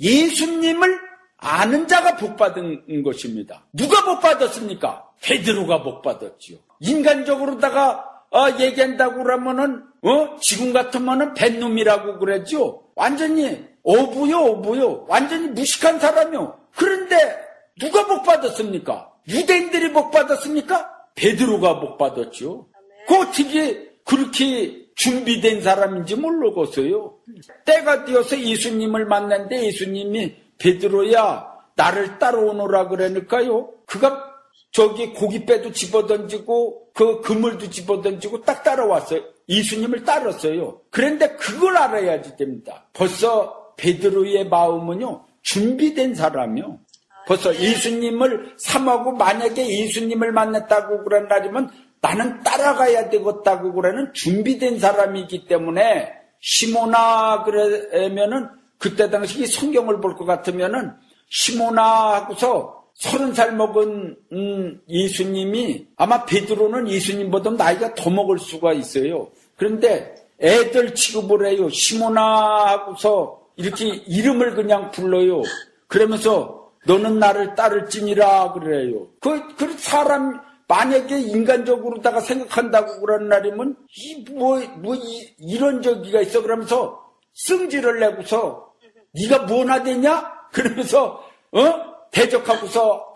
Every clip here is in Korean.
예수님을 아는 자가 복받은 것입니다. 누가 복받았습니까? 베드로가 복받았지요. 인간적으로다가 얘기한다고 그러면은 지금 같으면은 뱃놈이라고 그러죠. 완전히 어부요. 완전히 무식한 사람이요. 그런데 누가 복받았습니까? 유대인들이 복받았습니까? 베드로가 복받았죠. 그 어떻게 그렇게 준비된 사람인지 모르겠어요. 때가 되어서 예수님을 만났는데 예수님이 베드로야 나를 따라오너라 그러니까요. 그가 저기 고깃배도 집어던지고 그 그물도 집어던지고 딱 따라왔어요. 예수님을 따랐어요. 그런데 그걸 알아야지 됩니다. 벌써 베드로의 마음은요 준비된 사람이요. 벌써 예수님을 삼하고 만약에 예수님을 만났다고 그런다면 나는 따라가야 되겠다고 그러는 준비된 사람이기 때문에 시몬아 그러면은 그때 당시 성경을 볼 것 같으면은 시몬아 하고서 30살 먹은 예수님이 아마 베드로는 예수님보다 나이가 더 먹을 수가 있어요. 그런데 애들 취급을 해요. 시몬아 하고서 이렇게 이름을 그냥 불러요. 그러면서 너는 나를 따를지니라 그래요. 그 사람 만약에 인간적으로다가 생각한다고 그런 날이면 이런 저기가 있어 그러면서 승질을 내고서 네가 뭐나 되냐? 그러면서 대적하고서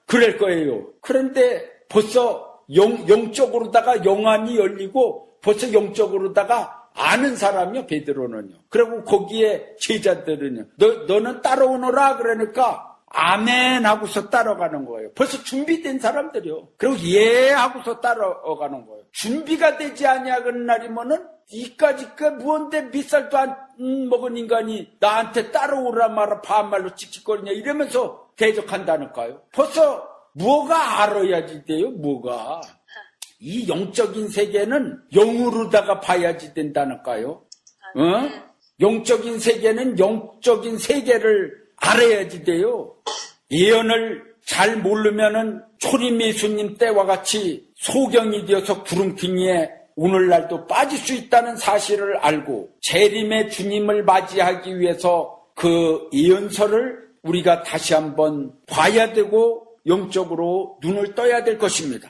그럴 거예요. 그런데 벌써 영적으로다가 영안이 열리고 벌써 영적으로다가 아는 사람이요 베드로는요. 그리고 거기에 제자들은요. 너는 따라오너라 그러니까 아멘 하고서 따라가는 거예요. 벌써 준비된 사람들이요. 그리고 예 하고서 따라가는 거예요. 준비가 되지 아니하는 날이면은 이까짓 무언데 밑살도 안 먹은 인간이 나한테 따라오라 말아 반말로 칙칙거리냐 이러면서 대적한다니까요. 벌써 뭐가 알아야지 돼요. 뭐가. 이 영적인 세계는 영으로다가 봐야지 된다니까요. 영적인 세계는 영적인 세계를 알아야지 돼요. 예언을 잘 모르면은 초림 예수님 때와 같이 소경이 되어서 구름탱이에 오늘날도 빠질 수 있다는 사실을 알고 재림의 주님을 맞이하기 위해서 그 예언서를 우리가 다시 한번 봐야 되고 영적으로 눈을 떠야 될 것입니다.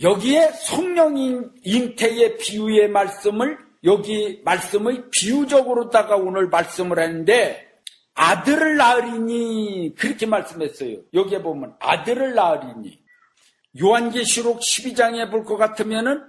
여기에 성령 잉태의 비유의 말씀을 여기 말씀의 비유적으로다가 오늘 말씀을 했는데 아들을 낳으리니 그렇게 말씀했어요. 여기에 보면 아들을 낳으리니 요한계시록 12장에 볼 것 같으면은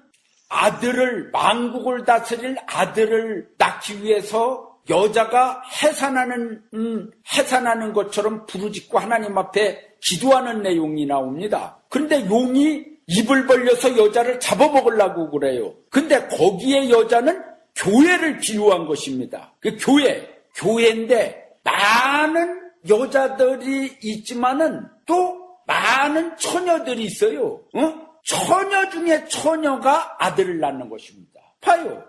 아들을 만국을 다스릴 아들을 낳기 위해서 여자가 해산하는 것처럼 부르짖고 하나님 앞에 기도하는 내용이 나옵니다. 그런데 용이 입을 벌려서 여자를 잡아먹으려고 그래요. 근데 거기에 여자는 교회를 비유한 것입니다. 그 교회인데 많은 여자들이 있지만은 또 많은 처녀들이 있어요. 처녀 중에 처녀가 아들을 낳는 것입니다. 봐요.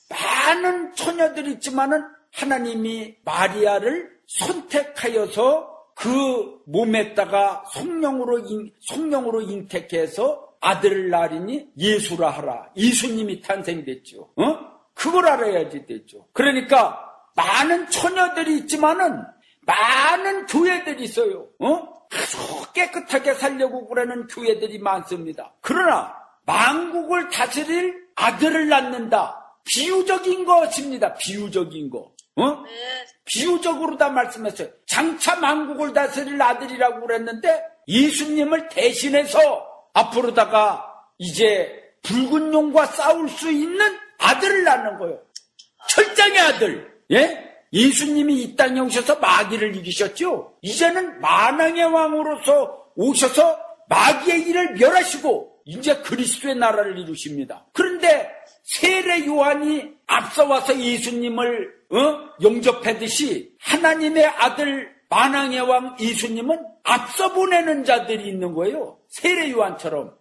많은 처녀들이 있지만은 하나님이 마리아를 선택하여서 그 몸에다가 성령으로 잉택해서 아들을 낳으니 예수라 하라. 예수님이 탄생됐죠. 그걸 알아야지 되죠. 그러니까 많은 처녀들이 있지만은 많은 교회들이 있어요. 아주 깨끗하게 살려고 그러는 교회들이 많습니다. 그러나 만국을 다스릴 아들을 낳는다. 비유적인 것입니다. 비유적인 거. 비유적으로 다 말씀했어요. 장차 만국을 다스릴 아들이라고 그랬는데 예수님을 대신해서 앞으로다가 이제 붉은 용과 싸울 수 있는 아들을 낳는 거예요. 철장의 아들. 예? 예수님이 이 땅에 오셔서 마귀를 이기셨죠. 이제는 만왕의 왕으로서 오셔서 마귀의 일을 멸하시고 이제 그리스도의 나라를 이루십니다. 그런데 세례 요한이 앞서와서 예수님을 영접하듯이 하나님의 아들 만왕의 왕 예수님은 앞서 보내는 자들이 있는 거예요. 세례 요한처럼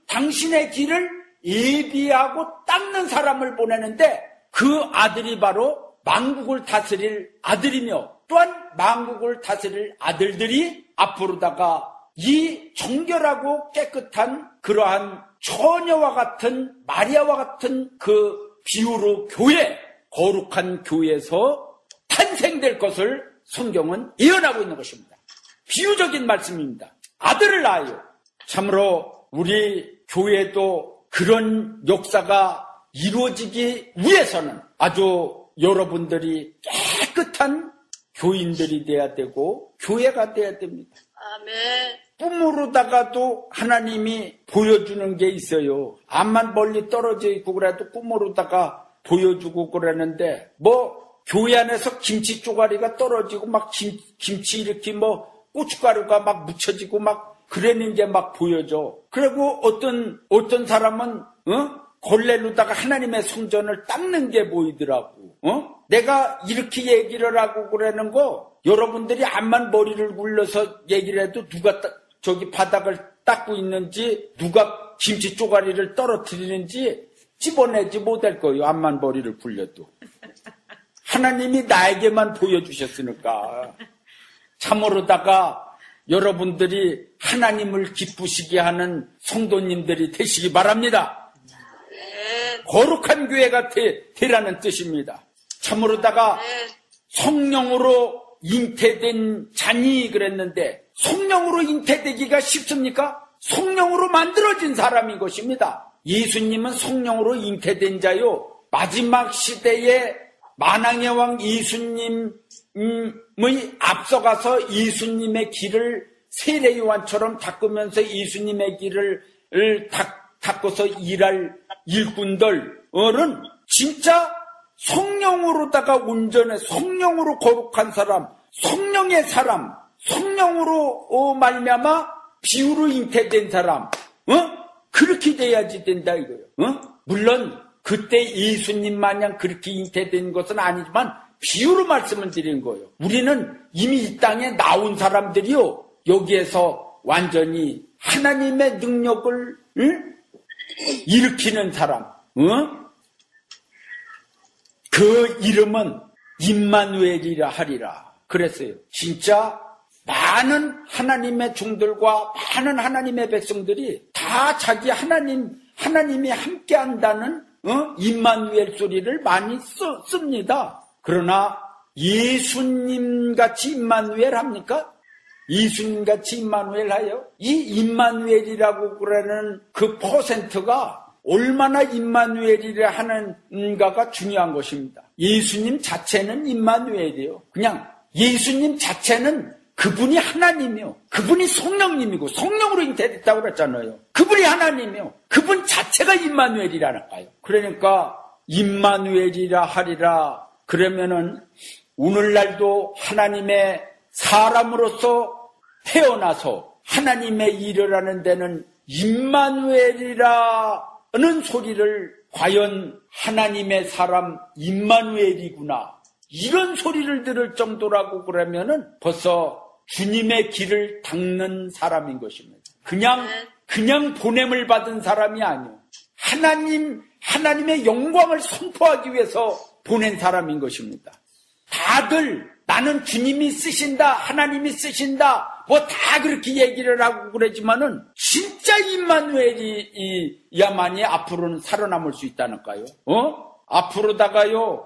당신의 길을 예비하고 닦는 사람을 보내는데 그 아들이 바로 만국을 다스릴 아들이며 또한 만국을 다스릴 아들들이 앞으로다가 이 정결하고 깨끗한 그러한 처녀와 같은 마리아와 같은 그 비유로 거룩한 교회에서 탄생될 것을 성경은 예언하고 있는 것입니다. 비유적인 말씀입니다. 아들을 낳아요. 참으로 우리 교회도 그런 역사가 이루어지기 위해서는 아주 여러분들이 깨끗한 교인들이 돼야 되고 교회가 돼야 됩니다. 아멘. 꿈으로다가도 하나님이 보여주는 게 있어요. 암만 멀리 떨어져 있고 그래도 꿈으로다가 보여주고 그러는데 교회 안에서 김치 쪼가리가 떨어지고 막 김치 이렇게 고춧가루가 막 묻혀지고 막 그러는 게 막 보여져. 그리고 어떤 사람은 걸레로다가 하나님의 성전을 닦는 게 보이더라고. 내가 이렇게 얘기를 하고 그러는 거 여러분들이 암만 머리를 굴려서 얘기를 해도 누가 저기 바닥을 닦고 있는지 누가 김치 쪼가리를 떨어뜨리는지 집어내지 못할 거예요. 암만 머리를 굴려도. 하나님이 나에게만 보여주셨으니까. 참으로다가 여러분들이 하나님을 기쁘시게 하는 성도님들이 되시기 바랍니다. 거룩한 교회가 되라는 뜻입니다. 참으로다가 성령으로 잉태된 자니 그랬는데 성령으로 잉태되기가 쉽습니까? 성령으로 만들어진 사람인 것입니다. 예수님은 성령으로 잉태된 자요. 마지막 시대에 만왕의 왕 예수님의 앞서가서 예수님의 길을 세례요한처럼 닦으면서 예수님의 길을 닦아서 일할 일꾼들은 진짜 성령으로다가 온전해 성령으로 거룩한 사람, 성령의 사람, 성령으로 말미암아 비유로 잉태된 사람, 그렇게 돼야지 된다 이거예요. 물론 그때 예수님 마냥 그렇게 잉태된 것은 아니지만 비유로 말씀을 드린 거예요. 우리는 이미 이 땅에 나온 사람들이요. 여기에서 완전히 하나님의 능력을 일으키는 사람. 그 이름은 임마누엘이라 하리라. 그랬어요. 진짜 많은 하나님의 종들과 많은 하나님의 백성들이 다 자기 하나님이 함께한다는 임마누엘 소리를 많이 씁니다. 그러나 예수님같이 임마누엘 합니까? 예수님같이 임마누엘 하여? 이 임마누엘이라고 그러는 그 퍼센트가 얼마나 임마누엘이라 하는가가 중요한 것입니다. 예수님 자체는 임마누엘이에요. 그냥 예수님 자체는 그분이 하나님이요. 그분이 성령님이고 성령으로 잉태됐다고 그랬잖아요. 그분이 하나님이요. 그분 자체가 임마누엘이라니까요. 그러니까 임마누엘이라 하리라. 그러면은 오늘날도 하나님의 사람으로서 태어나서 하나님의 일을 하는 데는 임마누엘이라는 소리를 과연 하나님의 사람 임마누엘이구나. 이런 소리를 들을 정도라고 그러면은 벌써 주님의 길을 닦는 사람인 것입니다. 그냥 보냄을 받은 사람이 아니요. 하나님의 영광을 선포하기 위해서 보낸 사람인 것입니다. 다들 나는 주님이 쓰신다, 하나님이 쓰신다, 다 그렇게 얘기를 하고 그러지만은 진짜 임마누엘이야만이 앞으로는 살아남을 수 있다니까요. 앞으로다가요.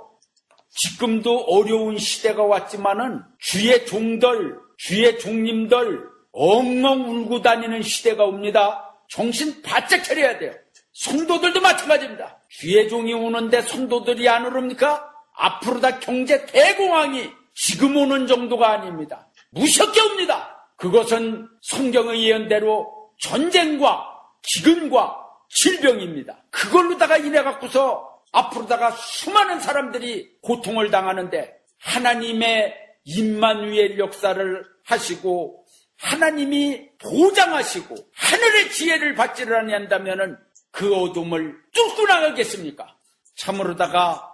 지금도 어려운 시대가 왔지만은 주의 종들, 주의 종님들 엉엉 울고 다니는 시대가 옵니다. 정신 바짝 차려야 돼요. 성도들도 마찬가지입니다. 주의 종이 우는데 성도들이 안 울습니까? 앞으로 다 경제 대공황이 지금 오는 정도가 아닙니다. 무섭게 옵니다. 그것은 성경의 예언대로 전쟁과 기근과 질병입니다. 그걸로다가 인해갖고서 앞으로다가 수많은 사람들이 고통을 당하는데 하나님의 임마누엘 역사를 하시고 하나님이 보장하시고 하늘의 지혜를 받지를 아니한다면은 그 어둠을 뚫고 나가겠습니까? 참으로다가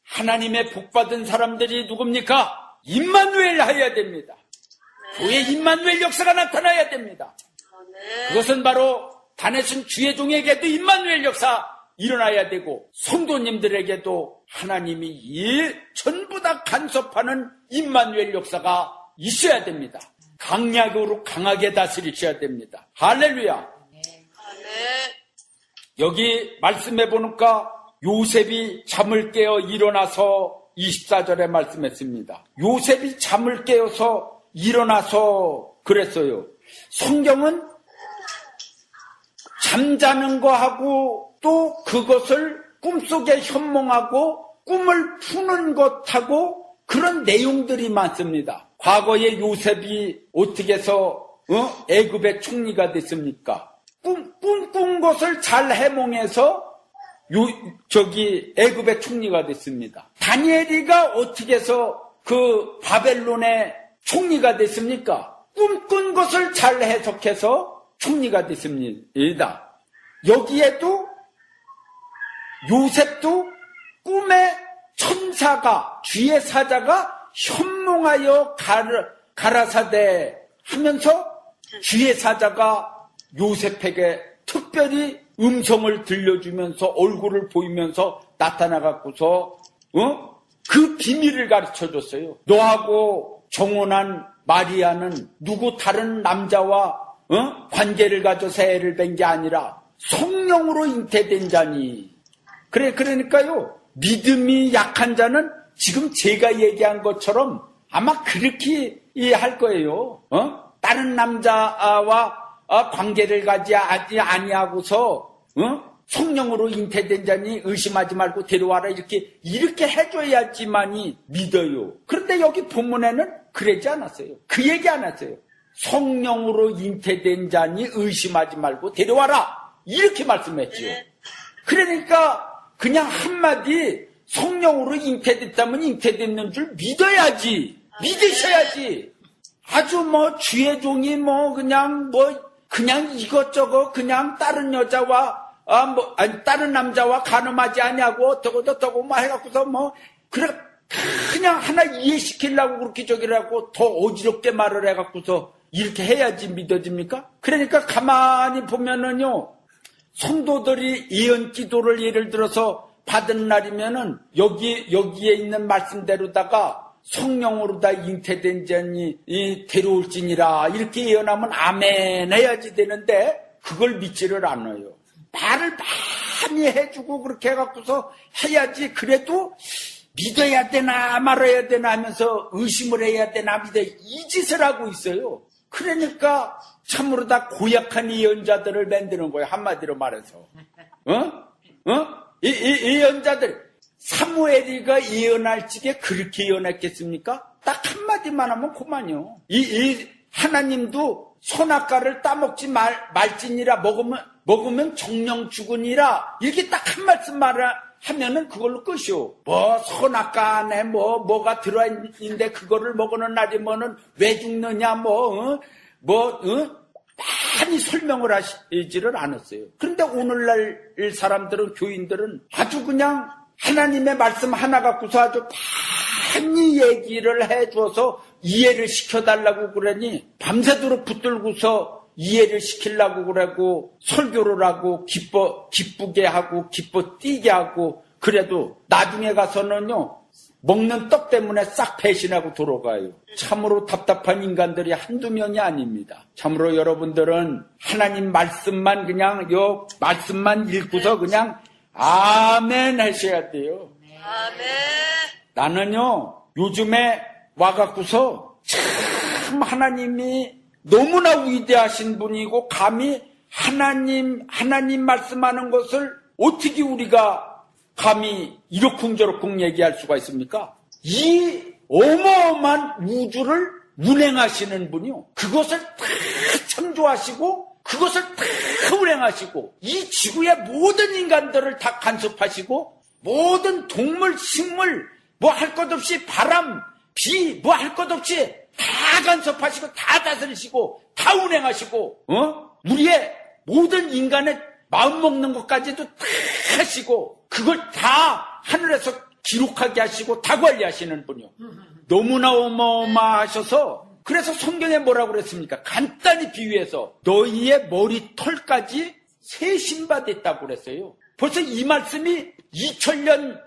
하나님의 복받은 사람들이 누굽니까? 임마누엘 해야 됩니다. 교회 임마누엘 역사가 나타나야 됩니다. 그것은 바로 다내신 주의 종에게도 임마누엘 역사 일어나야 되고 성도님들에게도 하나님이 전부 다 간섭하는 임마누엘 역사가 있어야 됩니다. 강약으로 강하게 다스리셔야 됩니다. 할렐루야. 여기 말씀해 보니까 요셉이 잠을 깨어 일어나서 24절에 말씀했습니다. 요셉이 잠을 깨어서 일어나서 그랬어요. 성경은 잠자는 거하고 또 그것을 꿈속에 현몽하고 꿈을 푸는 것하고 그런 내용들이 많습니다. 과거에 요셉이 어떻게 해서 애굽의 총리가 됐습니까? 꿈꾼 것을 잘 해몽해서 애굽의 총리가 됐습니다. 다니엘이가 어떻게 해서 그 바벨론의 총리가 됐습니까? 꿈꾼 것을 잘 해석해서 총리가 됐습니다. 여기에도 요셉도 꿈에 천사가, 주의 사자가 현몽하여 가라사대 하면서 주의 사자가 요셉에게 특별히 음성을 들려주면서 얼굴을 보이면서 나타나갖고서 그 비밀을 가르쳐줬어요. 너하고 정혼한 마리아는 누구 다른 남자와 관계를 가져서 애를 뵌 게 아니라 성령으로 잉태된 자니. 그러니까요, 믿음이 약한 자는 지금 제가 얘기한 것처럼 아마 그렇게 할 거예요. 다른 남자와 관계를 가지지 아니하고서 성령으로 잉태된 자니 의심하지 말고 데려와라 이렇게 해줘야지만이 믿어요. 그런데 여기 본문에는 그러지 않았어요. 그 얘기 안 했어요. 성령으로 잉태된 자니 의심하지 말고 데려와라 이렇게 말씀했죠. 그러니까 그냥 한마디 성령으로 잉태됐다면 잉태됐는 줄 믿어야지. 믿으셔야지. 아주 주의 종이 그냥 이것저것 그냥 다른 여자와 다른 남자와 간음하지 아니하고 어떠고 해갖고서 그냥 하나 이해시키려고 그렇게 저기라고 더 어지럽게 말을 해갖고서 이렇게 해야지 믿어집니까? 그러니까 가만히 보면은요, 성도들이 예언 기도를 예를 들어서 받은 날이면은 여기에 있는 말씀대로다가 성령으로 다 잉태된 자니 데려올지니라 이렇게 예언하면 아멘 해야지 되는데 그걸 믿지를 않아요. 말을 많이 해주고 그렇게 해갖고서 해야지. 그래도 믿어야 되나 말아야 되나 하면서 의심을 해야 되나 이 짓을 하고 있어요. 그러니까 참으로 다 고약한 예언자들을 만드는 거예요. 한마디로 말해서. 이 예언자들, 사무엘이가 예언할 적에 그렇게 예언했겠습니까? 딱 한마디만 하면 그만요. 이 하나님도 선악과를 따먹지 말지니라, 먹으면 정령 죽으니라, 이렇게 딱 한 말씀 하면은 그걸로 끝이요. 선악과에 뭐가 들어있는데 그거를 먹는 날이면은 왜 죽느냐, 많이 설명을 하시지를 않았어요. 그런데 오늘날 사람들은, 교인들은 아주 그냥 하나님의 말씀 하나 갖고서 아주 많이 얘기를 해줘서 이해를 시켜달라고 그러니 밤새도록 붙들고서 이해를 시키려고 그러고 설교를 하고 기쁘게 하고 기뻐 뛰게 하고, 그래도 나중에 가서는요 먹는 떡 때문에 싹 배신하고 돌아가요. 참으로 답답한 인간들이 한두 명이 아닙니다. 참으로 여러분들은 하나님 말씀만 그냥 말씀만 읽고서 그냥 아멘 하셔야 돼요. 아멘. 나는요 요즘에 와갖고서 참 하나님이 너무나 위대하신 분이고, 감히 하나님 말씀하는 것을 어떻게 우리가 감히 이러쿵저러쿵 얘기할 수가 있습니까? 이 어마어마한 우주를 운행하시는 분이요, 그것을 다 창조하시고 그것을 다 운행하시고 이 지구의 모든 인간들을 다 간섭하시고 모든 동물, 식물 할 것 없이 바람, 비 할 것 없이 다 간섭하시고 다 다스리시고 다 운행하시고 우리의 모든 인간의 마음 먹는 것까지도 다 하시고 그걸 다 하늘에서 기록하게 하시고 다 관리하시는 분이요. 너무나 어마어마하셔서, 그래서 성경에 뭐라고 그랬습니까? 간단히 비유해서 너희의 머리털까지 세신바 됐다고 그랬어요. 벌써 이 말씀이 2000년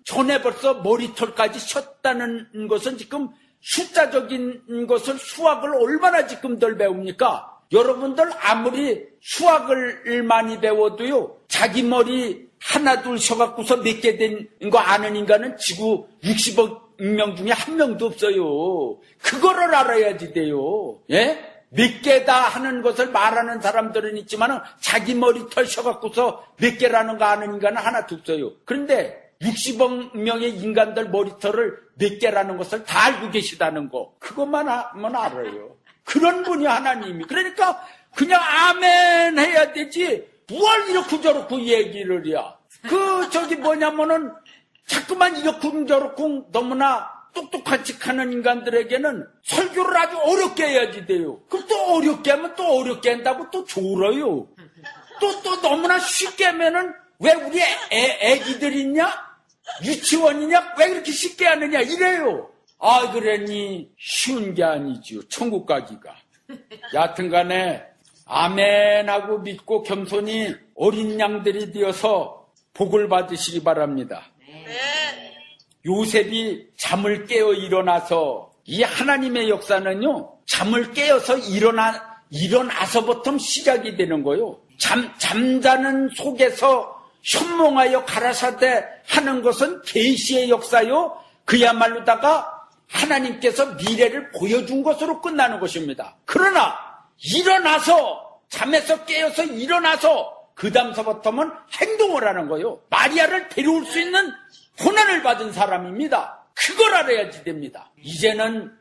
전에 벌써 머리털까지 셨다는 것은 지금 숫자적인 것을, 수학을 얼마나 지금들 배웁니까? 여러분들 아무리 수학을 많이 배워도요, 자기 머리 하나 둘 쉬어갖고서 몇 개 된 거 아는 인간은 지구 60억 명 중에 한 명도 없어요. 그거를 알아야지 돼요. 예? 몇 개다 하는 것을 말하는 사람들은 있지만 자기 머리털 쉬어갖고서 몇 개라는 거 아는 인간은 하나도 없어요. 그런데 60억 명의 인간들 머리털을 몇 개라는 것을 다 알고 계시다는 거, 그것만 하면 알아요. 그런 분이 하나님이. 그러니까 그냥 아멘 해야 되지 뭘 이렇게 저렇게 얘기를 해야. 뭐냐면은 자꾸만 이렇게 저렇게 너무나 똑똑같이 하는 인간들에게는 설교를 아주 어렵게 해야지 돼요. 그럼 또 어렵게 하면 또 어렵게 한다고 또 졸어요. 또 너무나 쉽게 하면은 왜 우리 애기들 있냐? 유치원이냐? 왜 그렇게 쉽게 하느냐? 이래요. 아, 그러니 쉬운 게 아니지요. 천국 가기가. 여하튼 간에 아멘하고 믿고 겸손히 어린 양들이 되어서 복을 받으시기 바랍니다. 요셉이 잠을 깨어 일어나서, 이 하나님의 역사는요, 잠을 깨어서 일어나서부터 시작이 되는 거예요. 잠자는 속에서 현몽하여 가라사대 하는 것은 계시의 역사요, 그야말로다가 하나님께서 미래를 보여준 것으로 끝나는 것입니다. 그러나 일어나서, 잠에서 깨어서 일어나서 그 다음서부터는 행동을 하는 거예요. 마리아를 데려올 수 있는 고난을 받은 사람입니다. 그걸 알아야지 됩니다.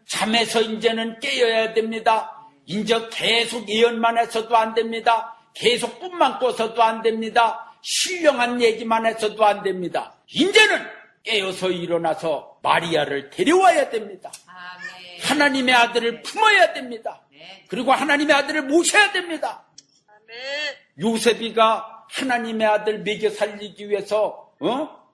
잠에서 이제는 깨어야 됩니다. 이제 계속 예언만 해서도 안 됩니다. 계속 꿈만 꿔서도 안 됩니다. 신령한 얘기만 해서도 안 됩니다. 이제는 깨어서 일어나서 마리아를 데려와야 됩니다. 아멘. 하나님의 아들을 품어야 됩니다. 그리고 하나님의 아들을 모셔야 됩니다. 아멘. 요셉이가 하나님의 아들 먹여 살리기 위해서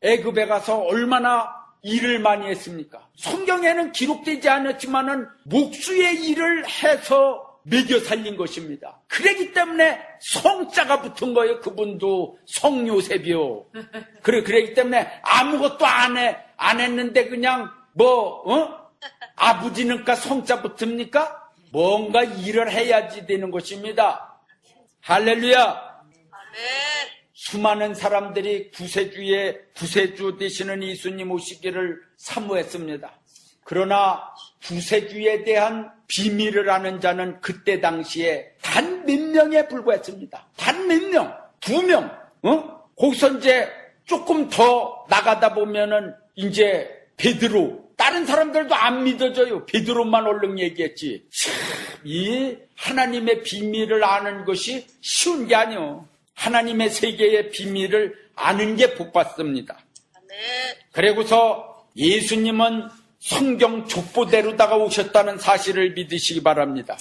애굽에 가서 얼마나 일을 많이 했습니까? 성경에는 기록되지 않았지만은 목수의 일을 해서 먹여 살린 것입니다. 그렇기 때문에 성자가 붙은 거예요. 그분도 성요셉이요. 그렇기 때문에 아무것도 안 했는데 그냥 아버지니까 성자 붙습니까? 뭔가 일을 해야지 되는 것입니다. 할렐루야. 아멘. 수많은 사람들이 구세주 되시는 예수님 오시기를 사모했습니다. 그러나 구세주에 대한 비밀을 아는 자는 그때 당시에 단 몇 명에 불과했습니다. 단 몇 명, 2명. 거기서 이제 조금 더 나가다 보면은 이제 베드로. 다른 사람들도 안 믿어져요. 베드로만 얼른 얘기했지. 이 하나님의 비밀을 아는 것이 쉬운 게 아니요. 하나님의 세계의 비밀을 아는 게 복받습니다. 그리고서 예수님은 성경 족보대로다가 오셨다는 사실을 믿으시기 바랍니다.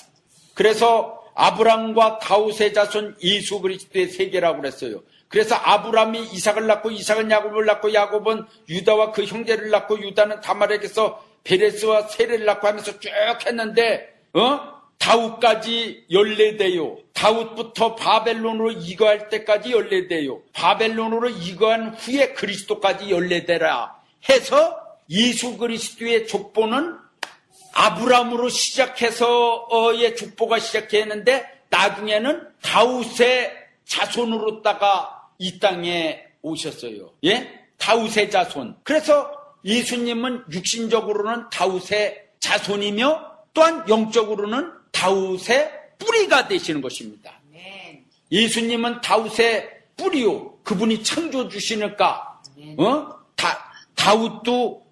그래서 아브람과 다윗의 자손 예수 그리스도의 세계라고 그랬어요. 그래서 아브람이 이삭을 낳고 이삭은 야곱을 낳고 야곱은 유다와 그 형제를 낳고 유다는 다말에게서 베레스와 세레를 낳고 하면서 쭉 했는데 다윗까지 14대요. 다윗부터 바벨론으로 이거할 때까지 14대요. 바벨론으로 이거한 후에 그리스도까지 14대라 해서 예수 그리스도의 족보는 아브람으로 시작해서의 족보가 시작했는데 나중에는 다윗의 자손으로다가 이 땅에 오셨어요. 예? 다윗의 자손. 그래서 예수님은 육신적으로는 다윗의 자손이며 또한 영적으로는 다윗의 뿌리가 되시는 것입니다. 예수님은 다윗의 뿌리요. 그분이 창조주시니까 다윗도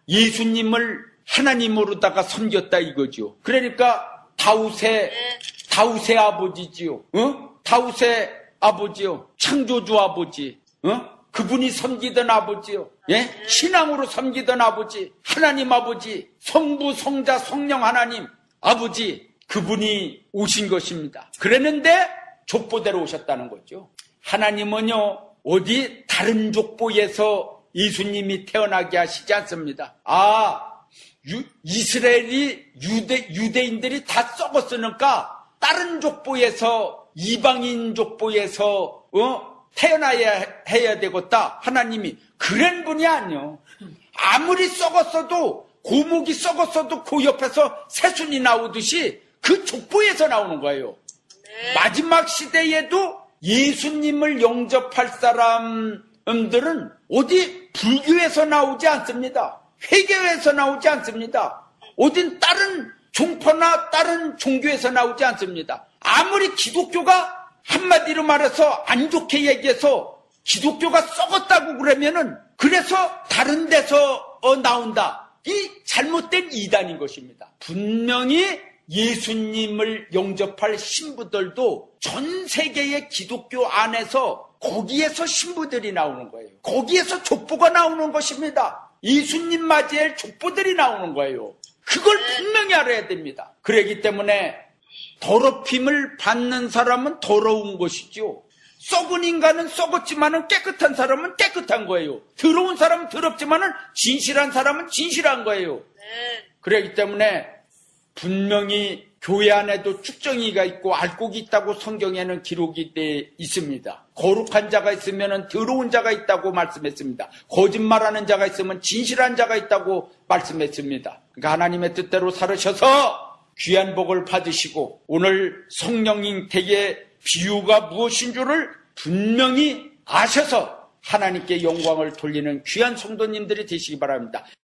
예수님을 하나님으로다가 섬겼다 이거죠. 그러니까 다윗의 아버지지요. 다윗의 아버지요. 창조주 아버지. 그분이 섬기던 아버지요. 예? 신앙으로 섬기던 아버지. 하나님 아버지. 성부, 성자, 성령 하나님 아버지. 그분이 오신 것입니다. 그랬는데 족보대로 오셨다는 거죠. 하나님은요. 어디 다른 족보에서 예수님이 태어나게 하시지 않습니다. 이스라엘이 유대인들이 다 썩었으니까 다른 족보에서 이방인 족보에서 태어나야 해야 되겠다. 하나님이 그런 분이 아니요. 아무리 썩었어도 고목이 썩었어도 그 옆에서 새순이 나오듯이 그 족보에서 나오는 거예요. 네. 마지막 시대에도 예수님을 영접할 사람 말씀들은 어디 불교에서 나오지 않습니다. 회계에서 나오지 않습니다. 어딘 다른 종파나 다른 종교에서 나오지 않습니다. 아무리 기독교가 한마디로 말해서 안 좋게 얘기해서 기독교가 썩었다고 그러면은 그래서 다른 데서 나온다. 이 잘못된 이단인 것입니다. 분명히 예수님을 영접할 신부들도 전 세계의 기독교 안에서 거기에서 신부들이 나오는 거예요. 거기에서 족보가 나오는 것입니다. 예수님 맞이할 족보들이 나오는 거예요. 그걸 분명히 알아야 됩니다. 그렇기 때문에 더럽힘을 받는 사람은 더러운 것이죠. 썩은 인간은 썩었지만은 깨끗한 사람은 깨끗한 거예요. 더러운 사람은 더럽지만은 진실한 사람은 진실한 거예요. 그렇기 때문에 분명히 교회 안에도 쭉정이가 있고 알곡이 있다고 성경에는 기록이 돼 있습니다. 거룩한 자가 있으면 더러운 자가 있다고 말씀했습니다. 거짓말하는 자가 있으면 진실한 자가 있다고 말씀했습니다. 그러니까 하나님의 뜻대로 살으셔서 귀한 복을 받으시고 오늘 성령님 댁의 비유가 무엇인 줄을 분명히 아셔서 하나님께 영광을 돌리는 귀한 성도님들이 되시기 바랍니다.